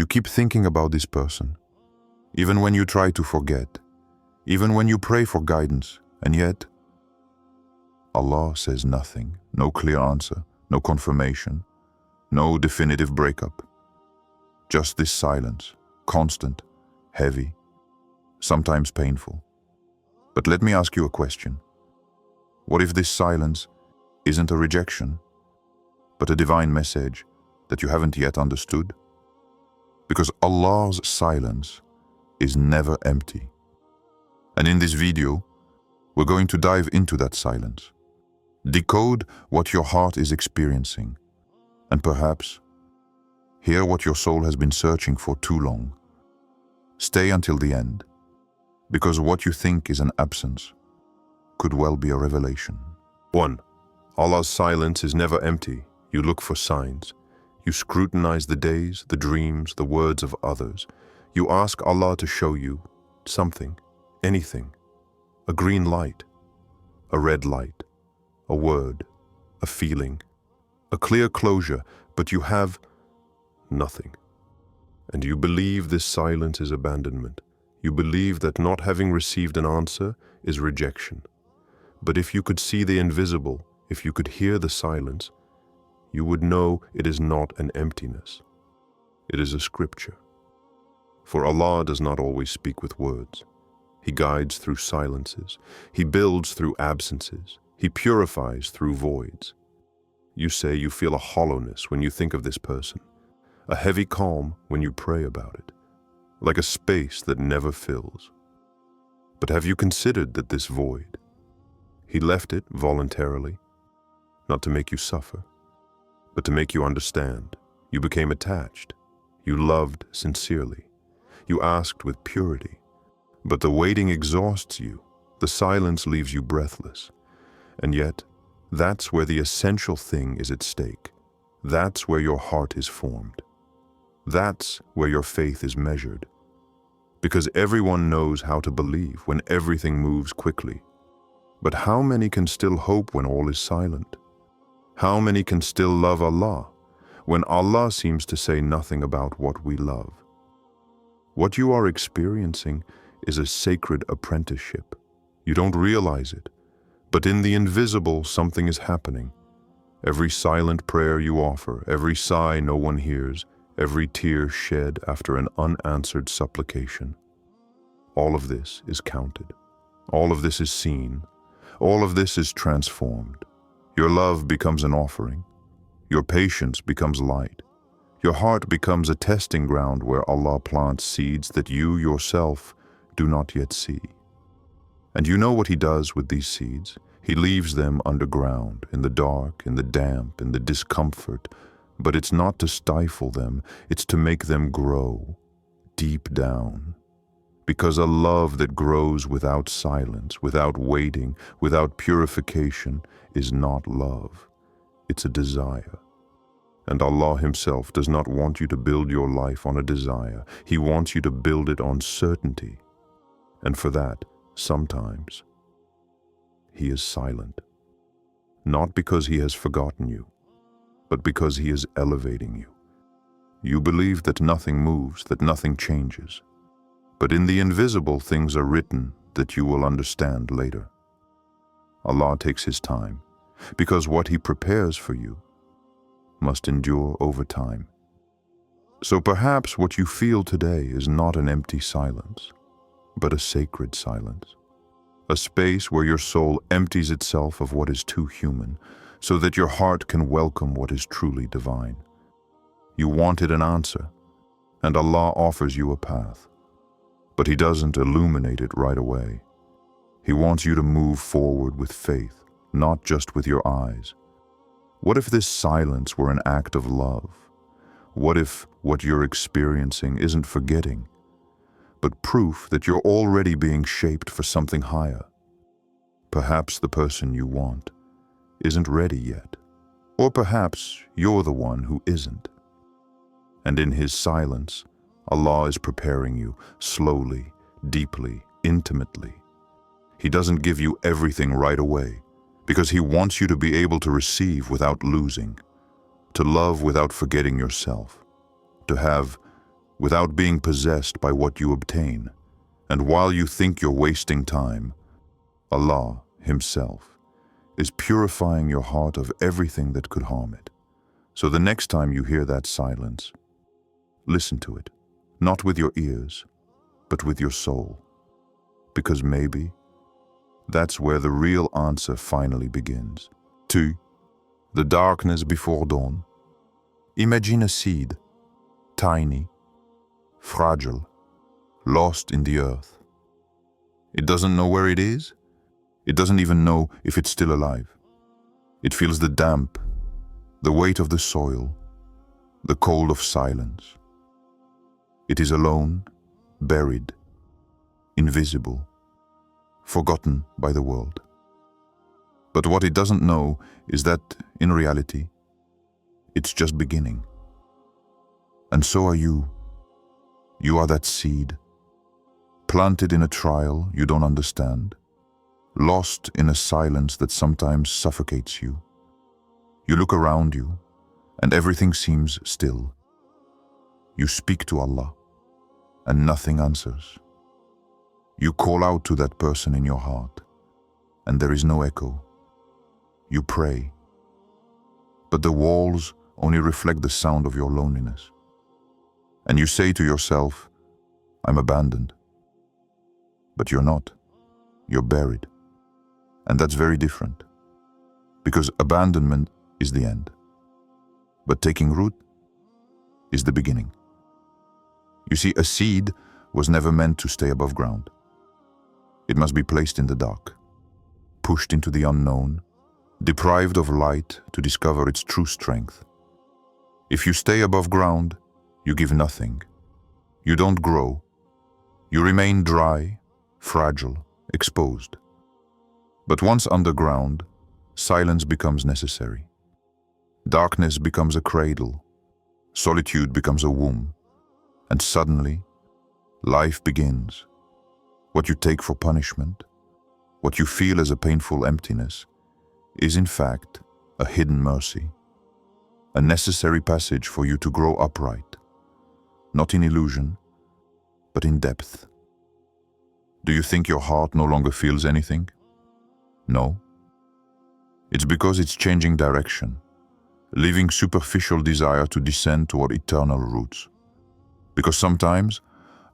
keep thinking about this person, even when you try to forget, even when you pray for guidance, and yet Allah says nothing, no clear answer, no confirmation, no definitive breakup. Just this silence, constant, heavy, sometimes painful. But let me ask you a question. What if this silence isn't a rejection, but a divine message that you haven't yet understood? Because Allah's silence is never empty. And in this video, we're going to dive into that silence, decode what your heart is experiencing, and perhaps hear what your soul has been searching for too long. Stay until the end, because what you think is an absence could well be a revelation. 1. Allah's silence is never empty. You look for signs. You scrutinize the days, the dreams, the words of others. You ask Allah to show you something, anything, a green light, a red light, a word, a feeling, a clear closure, but you have nothing. And you believe this silence is abandonment. You believe that not having received an answer is rejection. But if you could see the invisible, if you could hear the silence, you would know it is not an emptiness. It is a scripture. For Allah does not always speak with words. He guides through silences. He builds through absences. He purifies through voids. You say you feel a hollowness when you think of this person, a heavy calm when you pray about it, like a space that never fills. But have you considered that this void, He left it voluntarily, not to make you suffer, but to make you understand? You became attached. You loved sincerely. You asked with purity. But the waiting exhausts you. The silence leaves you breathless. And yet, that's where the essential thing is at stake. That's where your heart is formed. That's where your faith is measured. Because everyone knows how to believe when everything moves quickly. But how many can still hope when all is silent? How many can still love Allah when Allah seems to say nothing about what we love? What you are experiencing is a sacred apprenticeship. You don't realize it, but in the invisible something is happening. Every silent prayer you offer, every sigh no one hears, every tear shed after an unanswered supplication, all of this is counted. All of this is seen. All of this is transformed. Your love becomes an offering. Your patience becomes light. Your heart becomes a testing ground where Allah plants seeds that you yourself do not yet see. And you know what He does with these seeds. He leaves them underground, in the dark, in the damp, in the discomfort. But it's not to stifle them, it's to make them grow deep down. Because a love that grows without silence, without waiting, without purification, is not love. It's a desire. And Allah Himself does not want you to build your life on a desire. He wants you to build it on certainty. And for that, sometimes, He is silent. Not because He has forgotten you, but because He is elevating you. You believe that nothing moves, that nothing changes. But in the invisible, things are written that you will understand later. Allah takes His time, because what He prepares for you must endure over time. So perhaps what you feel today is not an empty silence, but a sacred silence. A space where your soul empties itself of what is too human, so that your heart can welcome what is truly divine. You wanted an answer, and Allah offers you a path. But He doesn't illuminate it right away. He wants you to move forward with faith, not just with your eyes. What if this silence were an act of love? What if what you're experiencing isn't forgetting, but proof that you're already being shaped for something higher? Perhaps the person you want isn't ready yet, or perhaps you're the one who isn't. And in His silence, Allah is preparing you slowly, deeply, intimately. He doesn't give you everything right away, because He wants you to be able to receive without losing, to love without forgetting yourself, to have without being possessed by what you obtain. And while you think you're wasting time, Allah Himself is purifying your heart of everything that could harm it. So the next time you hear that silence, listen to it, not with your ears, but with your soul. Because maybe that's where the real answer finally begins. 2. The darkness before dawn. Imagine a seed, tiny, fragile, lost in the earth. It doesn't know where it is. It doesn't even know if it's still alive. It feels the damp, the weight of the soil, the cold of silence. It is alone, buried, invisible, forgotten by the world. But what it doesn't know is that, in reality, it's just beginning. And so are you. You are that seed, planted in a trial you don't understand, lost in a silence that sometimes suffocates you. You look around you, and everything seems still. You speak to Allah, and nothing answers. You call out to that person in your heart, and there is no echo. You pray, but the walls only reflect the sound of your loneliness. And you say to yourself, I'm abandoned. But you're not. You're buried. And that's very different, because abandonment is the end, but taking root is the beginning. You see, a seed was never meant to stay above ground. It must be placed in the dark, pushed into the unknown, deprived of light to discover its true strength. If you stay above ground, you give nothing. You don't grow. You remain dry, fragile, exposed. But once underground, silence becomes necessary. Darkness becomes a cradle. Solitude becomes a womb. And suddenly, life begins. What you take for punishment, what you feel as a painful emptiness, is in fact a hidden mercy, a necessary passage for you to grow upright, not in illusion, but in depth. Do you think your heart no longer feels anything? No. It's because it's changing direction, leaving superficial desire to descend toward eternal roots. Because sometimes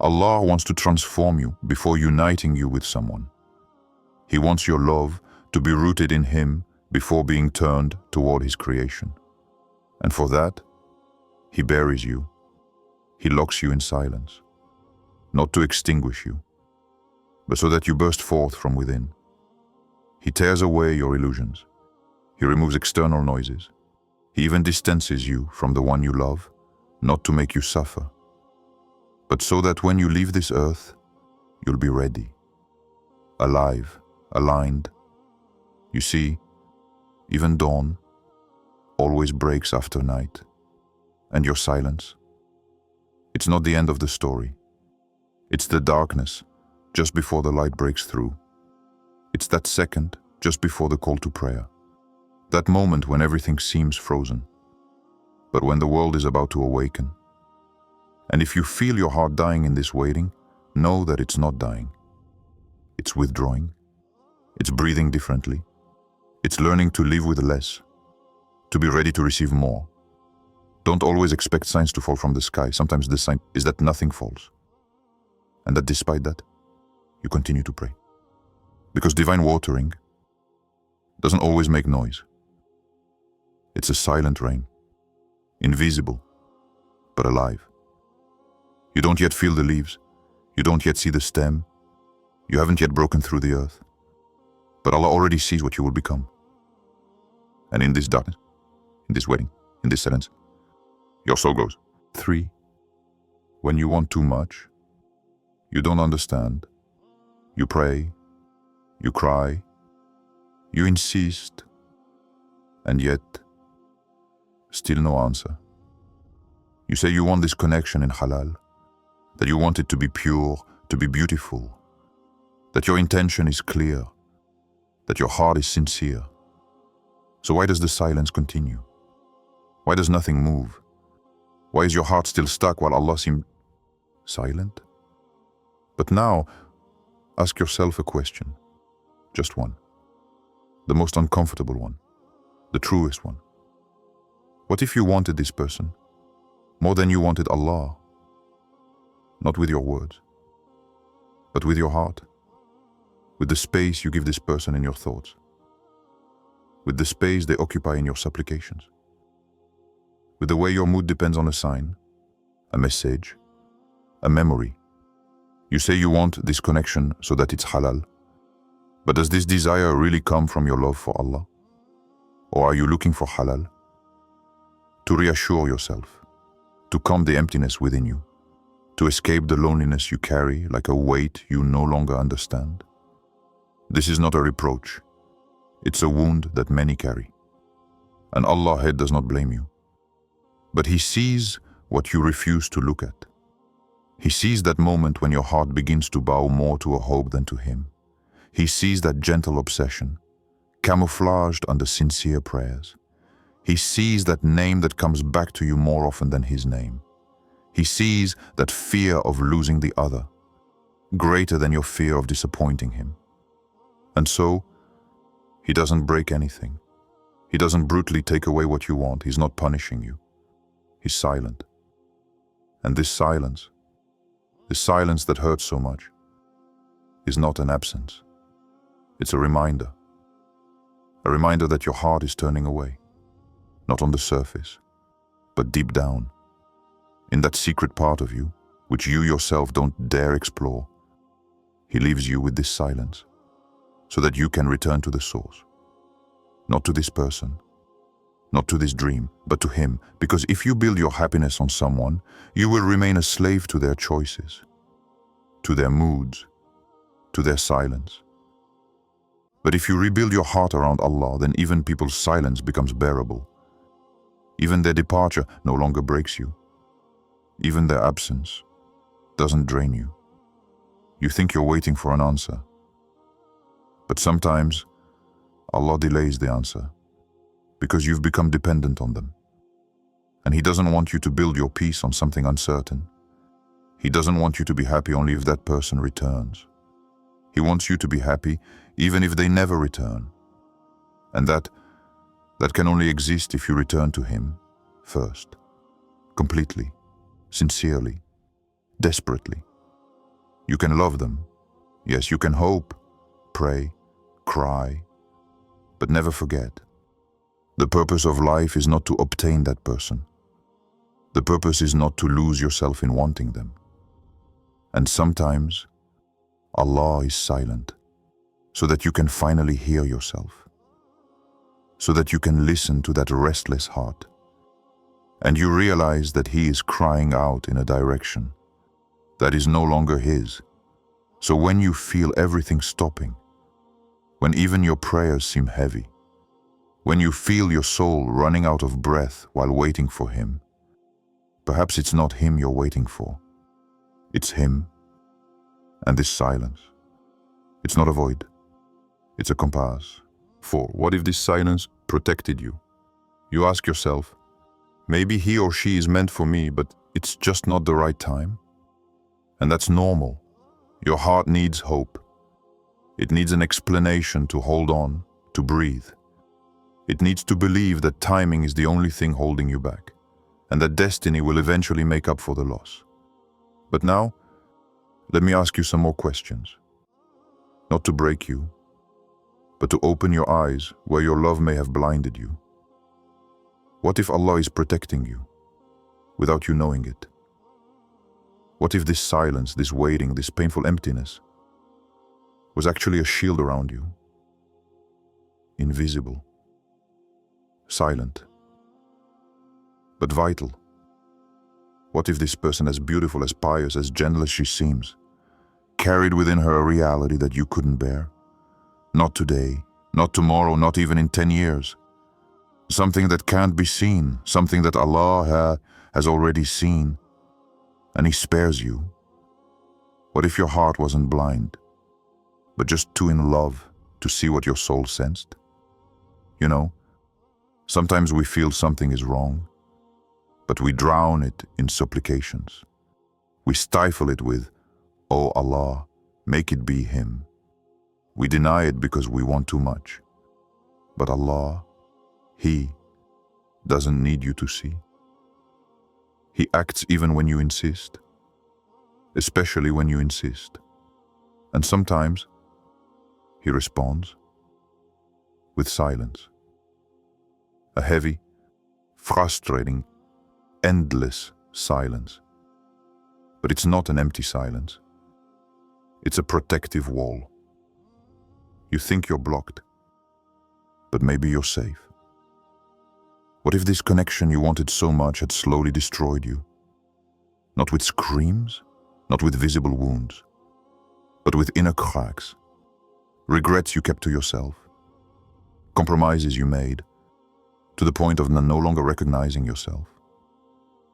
Allah wants to transform you before uniting you with someone. He wants your love to be rooted in Him before being turned toward His creation. And for that, He buries you. He locks you in silence, not to extinguish you, but so that you burst forth from within. He tears away your illusions. He removes external noises. He even distances you from the one you love, not to make you suffer, but so that when you leave this earth, you'll be ready, alive, aligned. You see, even dawn always breaks after night, and your silence, it's not the end of the story. It's the darkness just before the light breaks through. It's that second just before the call to prayer. That moment when everything seems frozen, but when the world is about to awaken. And if you feel your heart dying in this waiting, know that it's not dying. It's withdrawing. It's breathing differently. It's learning to live with less, to be ready to receive more. Don't always expect signs to fall from the sky. Sometimes the sign is that nothing falls. And that despite that, you continue to pray. Because divine watering doesn't always make noise. It's a silent rain, invisible, but alive. You don't yet feel the leaves. You don't yet see the stem. You haven't yet broken through the earth. But Allah already sees what you will become. And in this darkness, in this waiting, in this silence, your soul grows. 3. When you want too much, you don't understand. You pray, you cry, you insist, and yet, still no answer. You say you want this connection in halal, that you want it to be pure, to be beautiful, that your intention is clear, that your heart is sincere. So why does the silence continue? Why does nothing move? Why is your heart still stuck while Allah seems silent. But now, ask yourself a question. Just one. The most uncomfortable one. The truest one. What if you wanted this person more than you wanted Allah? Not with your words, but with your heart. With the space you give this person in your thoughts. With the space they occupy in your supplications. With the way your mood depends on a sign, a message, a memory. You say you want this connection so that it's halal. But does this desire really come from your love for Allah? Or are you looking for halal? To reassure yourself, to calm the emptiness within you, to escape the loneliness you carry like a weight you no longer understand. This is not a reproach. It's a wound that many carry. And Allah does not blame you. But He sees what you refuse to look at. He sees that moment when your heart begins to bow more to a hope than to Him. He sees that gentle obsession, camouflaged under sincere prayers. He sees that name that comes back to you more often than His name. He sees that fear of losing the other, greater than your fear of disappointing Him. And so, He doesn't break anything. He doesn't brutally take away what you want. He's not punishing you. He's silent. And this silence that hurts so much, is not an absence. It's a reminder that your heart is turning away, not on the surface, but deep down, in that secret part of you, which you yourself don't dare explore. He leaves you with this silence, so that you can return to the source. Not to this person, not to this dream, but to Him, because if you build your happiness on someone, you will remain a slave to their choices, to their moods, to their silence. But if you rebuild your heart around Allah, then even people's silence becomes bearable. Even their departure no longer breaks you. Even their absence doesn't drain you. You think you're waiting for an answer. But sometimes, Allah delays the answer, because you've become dependent on them. And He doesn't want you to build your peace on something uncertain. He doesn't want you to be happy only if that person returns. He wants you to be happy even if they never return. And that can only exist if you return to Him first, completely, sincerely, desperately. You can love them. Yes, you can hope, pray, cry, but never forget. The purpose of life is not to obtain that person. The purpose is not to lose yourself in wanting them. And sometimes, Allah is silent, so that you can finally hear yourself, so that you can listen to that restless heart, and you realize that He is crying out in a direction that is no longer His. So when you feel everything stopping, when even your prayers seem heavy, when you feel your soul running out of breath while waiting for Him, perhaps it's not Him you're waiting for. It's Him and this silence. It's not a void. It's a compass. For what if this silence protected you? You ask yourself, maybe he or she is meant for me, but it's just not the right time. And that's normal. Your heart needs hope. It needs an explanation to hold on, to breathe. It needs to believe that timing is the only thing holding you back, and that destiny will eventually make up for the loss. But now, let me ask you some more questions. Not to break you, but to open your eyes where your love may have blinded you. What if Allah is protecting you, without you knowing it? What if this silence, this waiting, this painful emptiness was actually a shield around you? Invisible, silent, but vital. What if this person, as beautiful, as pious, as gentle as she seems, carried within her a reality that you couldn't bear? Not today, not tomorrow, not even in 10 years. Something that can't be seen, something that Allah has already seen, and He spares you. What if your heart wasn't blind, but just too in love to see what your soul sensed? You know, sometimes we feel something is wrong, but we drown it in supplications. We stifle it with, "Oh Allah, make it be him." We deny it because we want too much. But Allah, He doesn't need you to see. He acts even when you insist, especially when you insist. And sometimes He responds with silence. A heavy, frustrating, endless silence. But it's not an empty silence. It's a protective wall. You think you're blocked, but maybe you're safe. What if this connection you wanted so much had slowly destroyed you? Not with screams, not with visible wounds, but with inner cracks, regrets you kept to yourself, compromises you made, to the point of no longer recognizing yourself.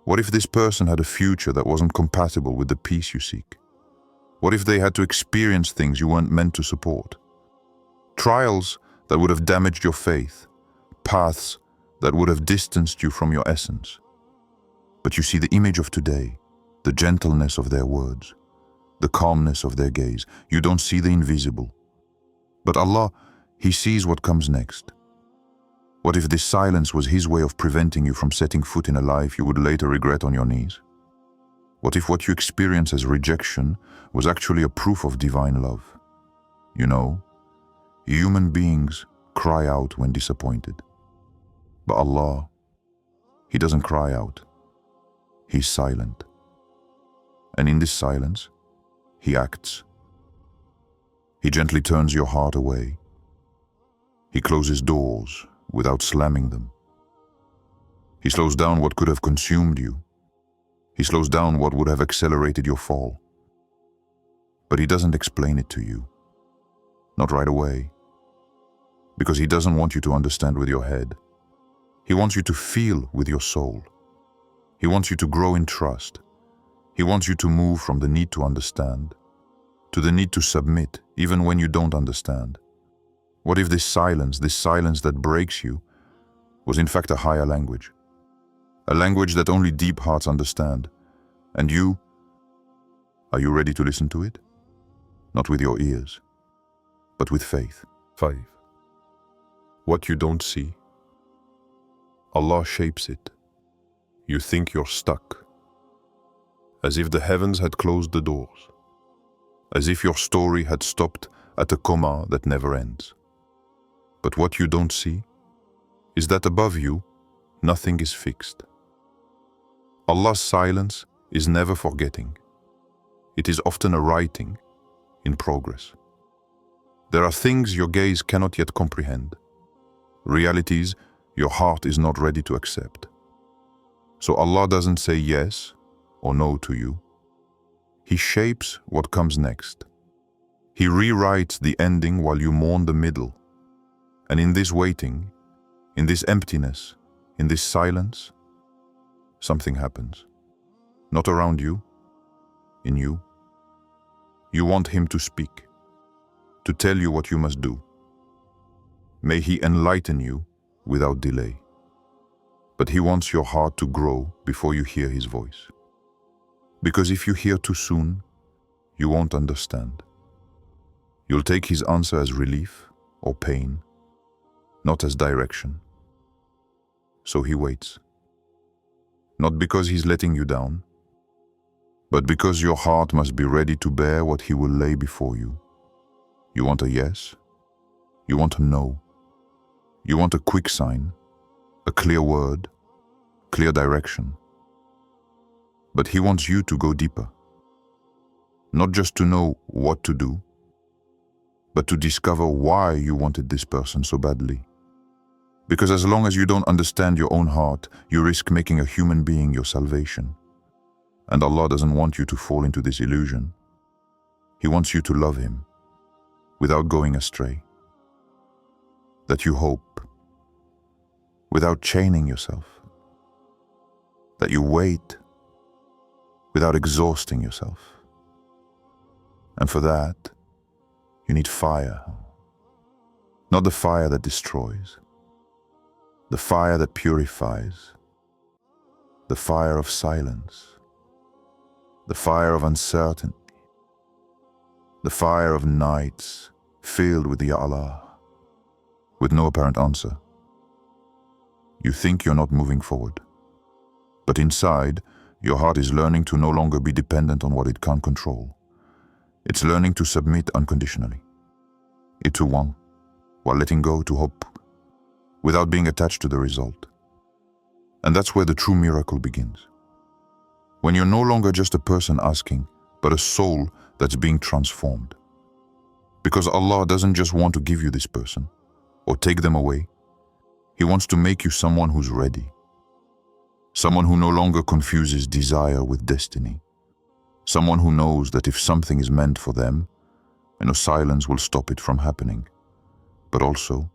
What if this person had a future that wasn't compatible with the peace you seek? What if they had to experience things you weren't meant to support? Trials that would have damaged your faith, paths that would have distanced you from your essence. But you see the image of today, the gentleness of their words, the calmness of their gaze. You don't see the invisible. But Allah, He sees what comes next. What if this silence was His way of preventing you from setting foot in a life you would later regret on your knees? What if what you experience as rejection was actually a proof of divine love? You know, human beings cry out when disappointed. But Allah, He doesn't cry out. He's silent. And in this silence, He acts. He gently turns your heart away. He closes doors without slamming them. He slows down what could have consumed you. He slows down what would have accelerated your fall. But He doesn't explain it to you. Not right away. Because He doesn't want you to understand with your head. He wants you to feel with your soul. He wants you to grow in trust. He wants you to move from the need to understand to the need to submit, even when you don't understand. What if this silence that breaks you, was in fact a higher language? A language that only deep hearts understand. And you, are you ready to listen to it? Not with your ears, but with faith. 5. What you don't see. Allah shapes it. You think you're stuck, as if the heavens had closed the doors, as if your story had stopped at a comma that never ends. But what you don't see is that above you, nothing is fixed. Allah's silence is never forgetting. It is often a writing in progress. There are things your gaze cannot yet comprehend, realities your heart is not ready to accept. So Allah doesn't say yes or no to you. He shapes what comes next. He rewrites the ending while you mourn the middle. And in this waiting, in this emptiness, in this silence, something happens. Not around you, in you. You want Him to speak, to tell you what you must do. May He enlighten you without delay. But He wants your heart to grow before you hear His voice. Because if you hear too soon, you won't understand. You'll take His answer as relief or pain, not as direction. So He waits. Not because He's letting you down, but because your heart must be ready to bear what He will lay before you. You want a yes? You want a no? You want a quick sign, a clear word, clear direction. But He wants you to go deeper. Not just to know what to do, but to discover why you wanted this person so badly. Because as long as you don't understand your own heart, you risk making a human being your salvation. And Allah doesn't want you to fall into this illusion. He wants you to love Him without going astray. That you hope without chaining yourself. That you wait without exhausting yourself. And for that, you need fire. Not the fire that destroys. The fire that purifies. The fire of silence. the fire of uncertainty, the fire of nights filled with Ya Allah, with no apparent answer. You think you're not moving forward, but inside, your heart is learning to no longer be dependent on what it can't control. It's learning to submit unconditionally. It to one, while letting go to hope, without being attached to the result. And that's where the true miracle begins. When you're no longer just a person asking, but a soul that's being transformed. Because Allah doesn't just want to give you this person, or take them away. He wants to make you someone who's ready. Someone who no longer confuses desire with destiny. Someone who knows that if something is meant for them, silence will stop it from happening. But also,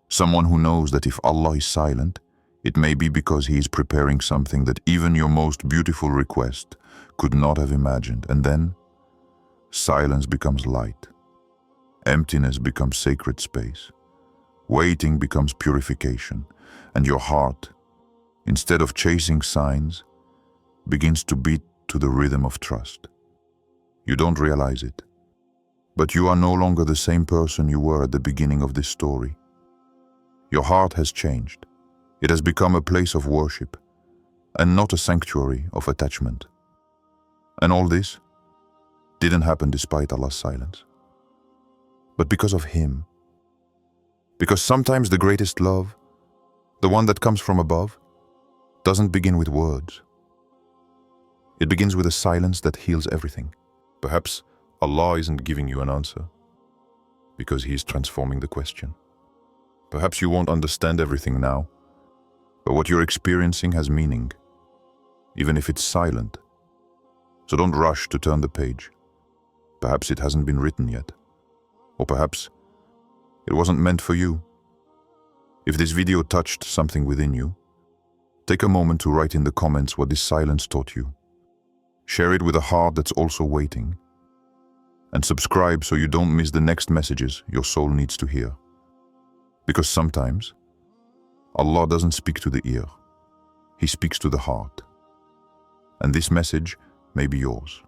someone who knows that if Allah is silent, it may be because He is preparing something that even your most beautiful request could not have imagined. And then, silence becomes light. Emptiness becomes sacred space. Waiting becomes purification. And your heart, instead of chasing signs, begins to beat to the rhythm of trust. You don't realize it, but you are no longer the same person you were at the beginning of this story. Your heart has changed. It has become a place of worship, and not a sanctuary of attachment. And all this didn't happen despite Allah's silence, but because of Him. Because sometimes the greatest love, the one that comes from above, doesn't begin with words. It begins with a silence that heals everything. Perhaps Allah isn't giving you an answer because He is transforming the question. Perhaps you won't understand everything now, but what you're experiencing has meaning, even if it's silent. So don't rush to turn the page. Perhaps it hasn't been written yet. Or perhaps it wasn't meant for you. If this video touched something within you, take a moment to write in the comments what this silence taught you. Share it with a heart that's also waiting. And subscribe so you don't miss the next messages your soul needs to hear. Because sometimes, Allah doesn't speak to the ear. He speaks to the heart. And this message may be yours.